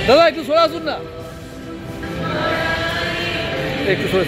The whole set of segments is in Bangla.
দাদা একটু সরে আসুন না, একটু সরে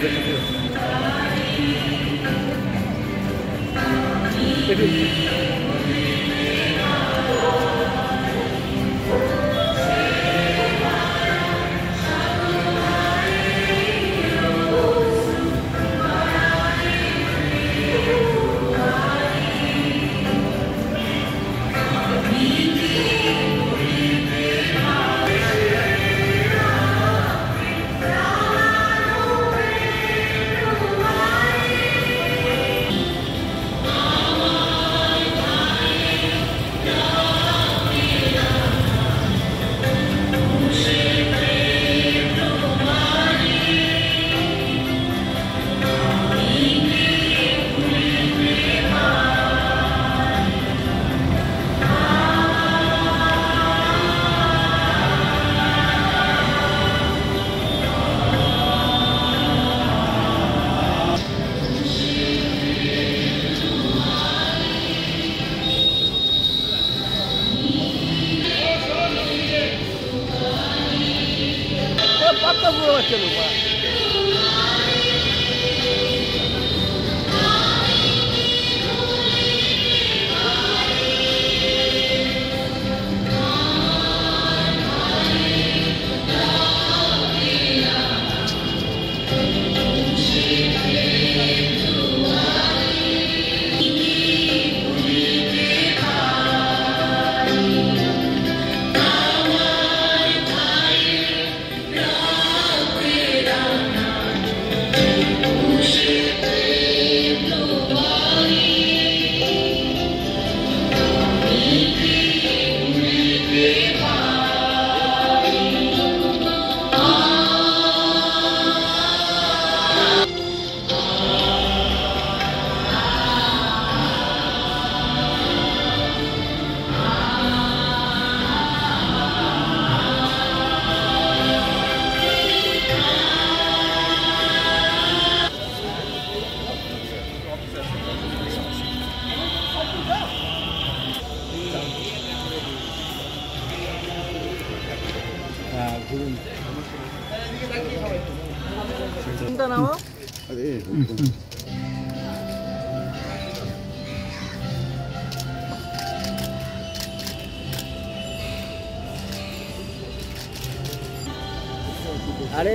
আরে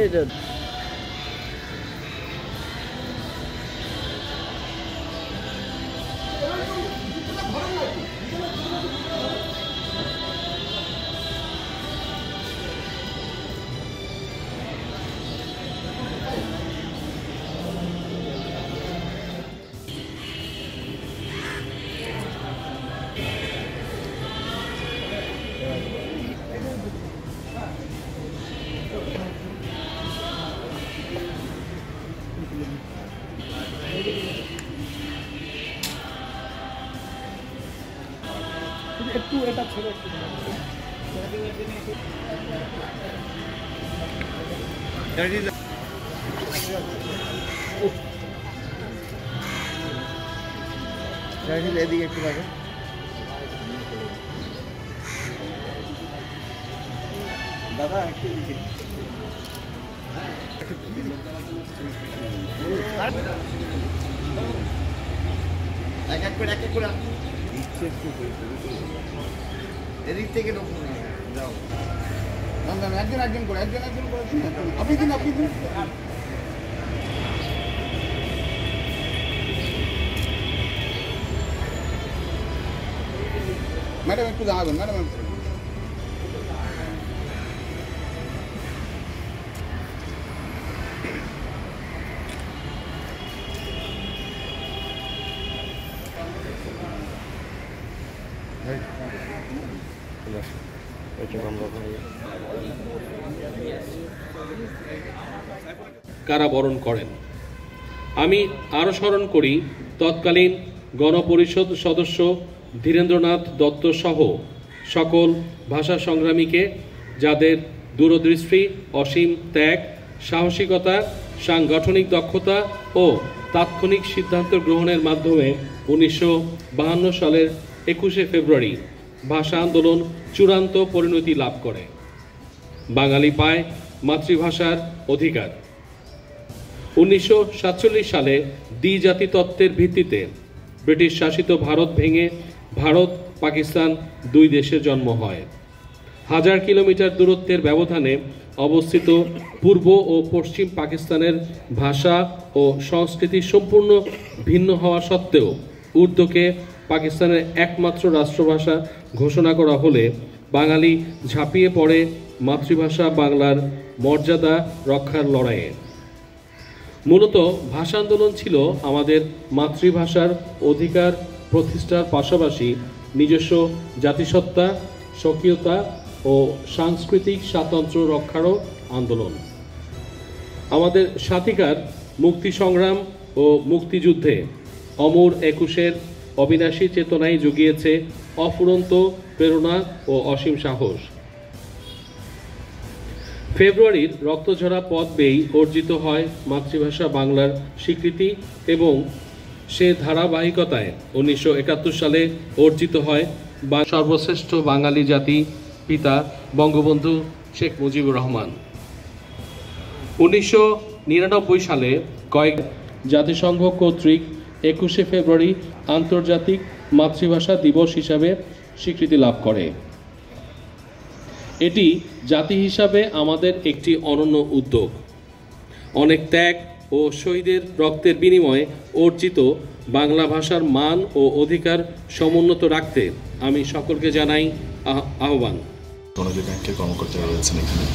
একটু এটা ছেড়ে একটু এদিকে একটু লাগে দাদা একটু এক এক করে এদিক থেকে যাও একজন করে আপনি দিন ম্যাডাম একটু দাঁড়াবেন ম্যাডাম কারাবরণ করেন। আমি আরও স্মরণ করি তৎকালীন গণপরিষদ সদস্য ধীরেন্দ্রনাথ দত্ত সহ সকল ভাষা সংগ্রামীকে যাদের দূরদৃষ্টি, অসীম ত্যাগ, সাহসিকতা, সাংগঠনিক দক্ষতা ও তাৎক্ষণিক সিদ্ধান্ত গ্রহণের মাধ্যমে 1952 সালের 21শে ফেব্রুয়ারি ভাষা আন্দোলন চূড়ান্ত পরিণতি লাভ করে। বাঙালি পায় মাতৃভাষার অধিকার। 1947 সালে দ্বিজাতি তত্ত্বের ভিত্তিতে ব্রিটিশ শাসিত ভারত ভেঙে ভারত পাকিস্তান দুই দেশের জন্ম হয়। 1000 কিলোমিটার দূরত্বের ব্যবধানে অবস্থিত পূর্ব ও পশ্চিম পাকিস্তানের ভাষা ও সংস্কৃতি সম্পূর্ণ ভিন্ন হওয়া সত্ত্বেও উর্দুকে পাকিস্তানের একমাত্র রাষ্ট্রভাষা ঘোষণা করা হলে বাঙালি ঝাঁপিয়ে পড়ে মাতৃভাষা বাংলার মর্যাদা রক্ষার লড়াইয়ে। মূলত ভাষা আন্দোলন ছিল আমাদের মাতৃভাষার অধিকার প্রতিষ্ঠার পাশাপাশি নিজস্ব জাতিসত্তা, স্বকীয়তা ও সাংস্কৃতিক স্বাতন্ত্র্য রক্ষারও আন্দোলন। আমাদের স্বাধিকার মুক্তি সংগ্রাম ও মুক্তিযুদ্ধে অমর 21-এর অবিনাশী চেতনায় জুগিয়েছে অফুরন্ত প্রেরণা ও অসীম সাহস। ফেব্রুয়ারির রক্তঝরা পথ বেয়েই অর্জিত হয় মাতৃভাষা বাংলার স্বীকৃতি এবং সে ধারাবাহিকতায় 1971 সালে অর্জিত হয় সর্বশ্রেষ্ঠ বাঙালি জাতি পিতা বঙ্গবন্ধু শেখ মুজিবুর রহমান। 1999 সালে কয়েক জাতিসংঘ কর্তৃক 21শে ফেব্রুয়ারি আন্তর্জাতিক মাতৃভাষা দিবস হিসাবে স্বীকৃতি লাভ করে। এটি জাতি হিসাবে আমাদের একটি অনন্য উদ্যোগ। অনেক ত্যাগ ও শহীদের রক্তের বিনিময়ে অর্জিত বাংলা ভাষার মান ও অধিকার সমুন্নত রাখতে আমি সকলকে জানাই আহ্বান। বাংলাদেশ ব্যাংকের কর্মকর্তারা রয়েছেন এখানে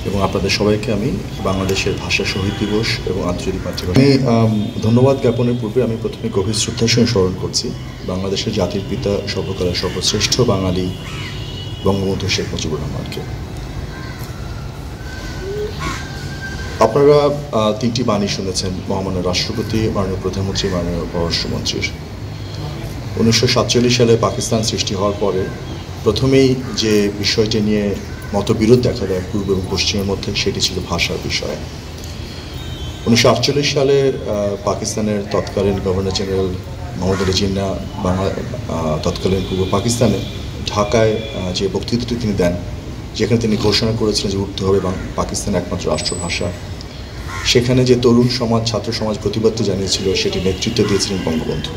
এবং আপনাদের সবাইকে আমি বাংলাদেশের ভাষা শহীদ দিবস এবং আন্তর্জাতিক মাতৃভাষা আমি ধন্যবাদ জ্ঞাপনের পূর্বে আমি প্রথমে গভীর শ্রদ্ধার সঙ্গে স্মরণ করছি বাংলাদেশের জাতির পিতা সর্বকালের সর্বশ্রেষ্ঠ বাঙালি বঙ্গবন্ধু শেখ মুজিবুর রহমানকে। আপনারা তিনটি বাণী শুনেছেন মহামান্য রাষ্ট্রপতি, মাননীয় প্রধানমন্ত্রী, মাননীয় পররাষ্ট্রমন্ত্রীর। 1947 সালে পাকিস্তান সৃষ্টি হওয়ার পরে প্রথমেই যে বিষয়টি নিয়ে মতবিরোধ দেখা দেয় পূর্ব এবং পশ্চিমের মধ্যে সেটি ছিল ভাষার বিষয়। 1948 সালে পাকিস্তানের তৎকালীন গভর্নর জেনারেল মোহাম্মদ আলী জিন্নাহ তৎকালীন পূর্ব পাকিস্তানে ঢাকায় যে বক্তৃতাটি তিনি দেন, যেখানে তিনি ঘোষণা করেছিলেন যে উর্দু হবে পাকিস্তানের একমাত্র রাষ্ট্রভাষা, সেখানে যে তরুণ সমাজ, ছাত্র সমাজ প্রতিবাদ জানিয়েছিল সেটি নেতৃত্ব দিয়েছিলেন বঙ্গবন্ধু।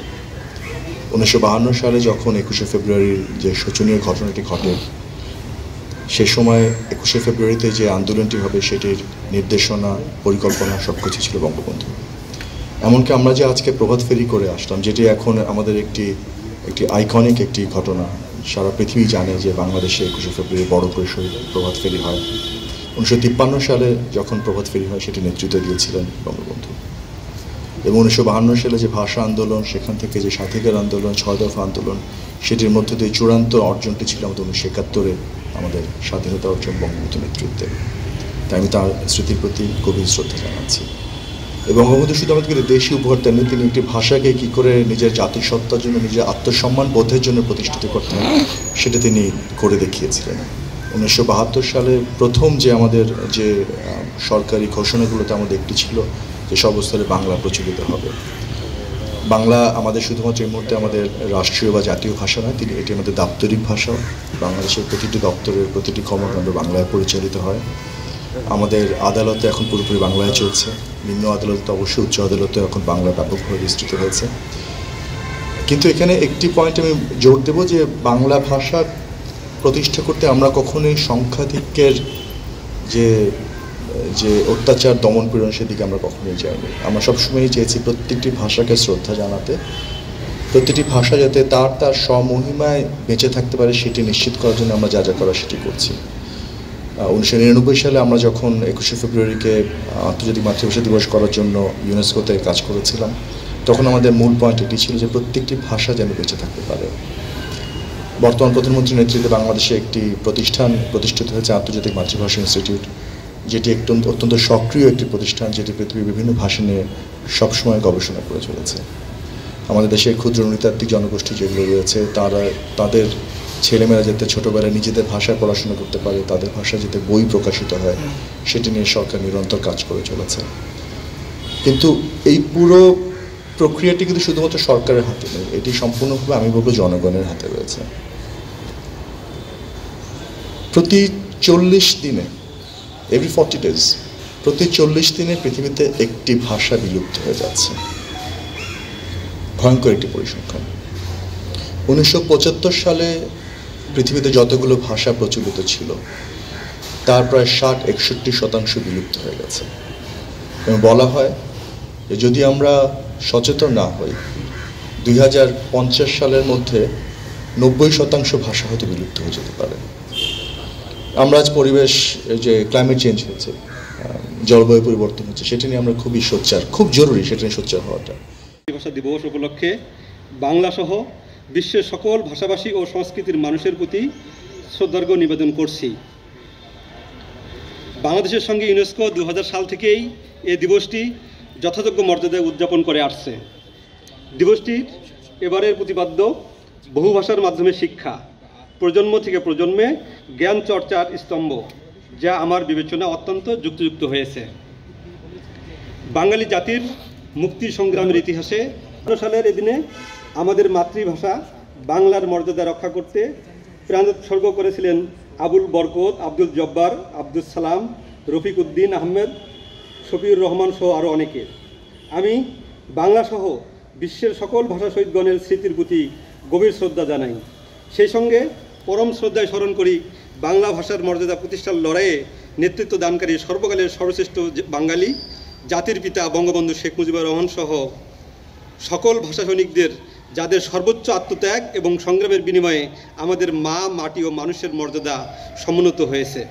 1952 সালে যখন 21শে ফেব্রুয়ারির যে শোচনীয় ঘটনাটি ঘটে, সে সময় 21শে ফেব্রুয়ারিতে যে আন্দোলনটি হবে সেটির নির্দেশনা, পরিকল্পনা সব কিছু ছিল বঙ্গবন্ধু। এমনকি আমরা যে আজকে প্রভাত ফেরি করে আসলাম, যেটি এখন আমাদের একটি আইকনিক একটি ঘটনা, সারা পৃথিবী জানে যে বাংলাদেশে 21শে ফেব্রুয়ারি বড় করে প্রভাত ফেরি হয়। 1953 সালে যখন প্রভাত ফেরি হয় সেটি নেতৃত্ব দিয়েছিলেন বঙ্গবন্ধু। এবং 1952 সালে যে ভাষা আন্দোলন, সেখান থেকে যে স্বাধিকার আন্দোলন, 6 দফা আন্দোলন, সেটির মধ্যে দিয়ে চূড়ান্ত অর্জনটি ছিল আমাদের 1971 আমাদের স্বাধীনতা অর্জন বঙ্গবন্ধু নেতৃত্বে। তাই আমি তার স্মৃতির প্রতি গভীর শ্রদ্ধা জানাচ্ছি। এবং বঙ্গবন্ধু শুধু আমাদেরকে দেশি উপহার দেননি, তিনি একটি ভাষাকে কী করে নিজের জাতিসত্তার জন্য, নিজের আত্মসম্মান বোধের জন্য প্রতিষ্ঠিত করতে হয় সেটা তিনি করে দেখিয়েছিলেন। 1972 সালে প্রথম যে আমাদের যে সরকারি ঘোষণাগুলোতে আমাদের একটি ছিল যে সর্বস্তরে বাংলা প্রচলিত হবে। বাংলা আমাদের শুধুমাত্র এই মুহূর্তে আমাদের রাষ্ট্রীয় বা জাতীয় ভাষা নয়, এটি আমাদের দাপ্তরিক ভাষা। বাংলাদেশের প্রতিটি দপ্তরের প্রতিটি কর্মকাণ্ড বাংলায় পরিচালিত হয়। আমাদের আদালতে এখন পুরোপুরি বাংলায় চলছে, নিম্ন আদালতে অবশ্যই, উচ্চ আদালতে এখন বাংলা ব্যাপকভাবে বিস্তৃত হয়েছে। কিন্তু এখানে একটি পয়েন্ট আমি জোর দেব যে বাংলা ভাষা প্রতিষ্ঠা করতে আমরা কখনোই সংখ্যাধিক্যের যে অত্যাচার, দমন পীড়ন সেদিকে আমরা কখনোই যাইনি। আমরা সবসময়ই চেয়েছি প্রত্যেকটি ভাষাকে শ্রদ্ধা জানাতে, প্রতিটি ভাষা যাতে তার স্বমহিমায় বেঁচে থাকতে পারে সেটি নিশ্চিত করার জন্য আমরা যা যা করা সেটি করছি। 1999 সালে আমরা যখন 21শে ফেব্রুয়ারিকে আন্তর্জাতিক মাতৃভাষা দিবস করার জন্য ইউনেস্কোতে কাজ করেছিলাম, তখন আমাদের মূল পয়েন্ট এটি ছিল যে প্রত্যেকটি ভাষা যেন বেঁচে থাকতে পারে। বর্তমান প্রধানমন্ত্রীর নেতৃত্বে বাংলাদেশে একটি প্রতিষ্ঠান প্রতিষ্ঠিত হয়েছে আন্তর্জাতিক মাতৃভাষা ইনস্টিটিউট, যেটি অত্যন্ত সক্রিয় একটি প্রতিষ্ঠান, যেটি পৃথিবীর বিভিন্ন ভাষা নিয়ে সবসময় গবেষণা করে চলেছে। আমাদের দেশে ক্ষুদ্র নৃতাত্ত্বিক জনগোষ্ঠী যেগুলো রয়েছে তাদের ছেলেমেয়েরা যাতে ছোটোবেলায় নিজেদের ভাষায় পড়াশোনা করতে পারে, তাদের ভাষায় যাতে বই প্রকাশিত হয়, সেটি নিয়ে সরকার নিরন্তর কাজ করে চলেছে। কিন্তু এই পুরো প্রক্রিয়াটি কিন্তু শুধুমাত্র সরকারের হাতে নেই, এটি সম্পূর্ণভাবে আমি বলবো জনগণের হাতে রয়েছে। প্রতি 40 দিনে, এভরি 40 days, প্রতি 40 দিনে পৃথিবীতে একটি ভাষা বিলুপ্ত হয়ে যাচ্ছে। ভয়ঙ্কর একটি পরিসংখ্যান। 1975 সালে পৃথিবীতে যতগুলো ভাষা প্রচলিত ছিল তার প্রায় 60-61% বিলুপ্ত হয়ে গেছে। এবং বলা হয় যে যদি আমরা সচেতন না হই, 2050 সালের মধ্যে 90% ভাষা হয়তো বিলুপ্ত হয়ে যেতে পারে। আমরা আজ পরিবেশ, যে ক্লাইমেট চেঞ্জ হয়েছে, জলবায়ু পরিবর্তন হচ্ছে, সেটা নিয়ে আমরা খুবই সোচ্চার, খুব জরুরি সেটা নিয়ে সোচ্চার হওয়াটা। ভাষা দিবস উপলক্ষে বাংলা সহ বিশ্বের সকল ভাষাভাষী ও সংস্কৃতির মানুষের প্রতি শ্রদ্ধার্ঘ্য নিবেদন করছি। বাংলাদেশের সঙ্গে ইউনেস্কো 2000 সাল থেকেই এই দিবসটি যথাযোগ্য মর্যাদায় উদযাপন করে আসছে। দিবসটির এবারের প্রতিপাদ্য বহু ভাষার মাধ্যমে শিক্ষা, প্রজন্ম থেকে প্রজন্মে জ্ঞান চর্চার স্তম্ভ, যা আমার বিবেচনা অত্যন্ত যুক্তিযুক্ত হয়েছে। বাঙালি জাতির মুক্তি সংগ্রামের ইতিহাসে ১৮ সালের এদিনে আমাদের মাতৃভাষা বাংলার মর্যাদা রক্ষা করতে প্রাণ উৎসর্গ করেছিলেন আবুল বরকত, আব্দুল জব্বার, আব্দুল সালাম, রফিক উদ্দিন আহমেদ, শফিউর রহমান সহ আরও অনেকে। আমি বাংলা সহ বিশ্বের সকল ভাষা শহীদগণের স্মৃতির প্রতি গভীর শ্রদ্ধা জানাই। সেই সঙ্গে পরম শ্রদ্ধায় স্মরণ করি বাংলা ভাষার মর্যাদা প্রতিষ্ঠার লড়াইয়ে নেতৃত্ব দানকারী সর্বকালের সর্বশ্রেষ্ঠ বাঙালি জাতির পিতা বঙ্গবন্ধু শেখ মুজিবুর রহমান সহ সকল ভাষা সৈনিকদের, যাদের সর্বোচ্চ আত্মত্যাগ এবং সংগ্রামের বিনিময়ে আমাদের মা, মাটি ও মানুষের মর্যাদা সমুন্নত হয়েছে।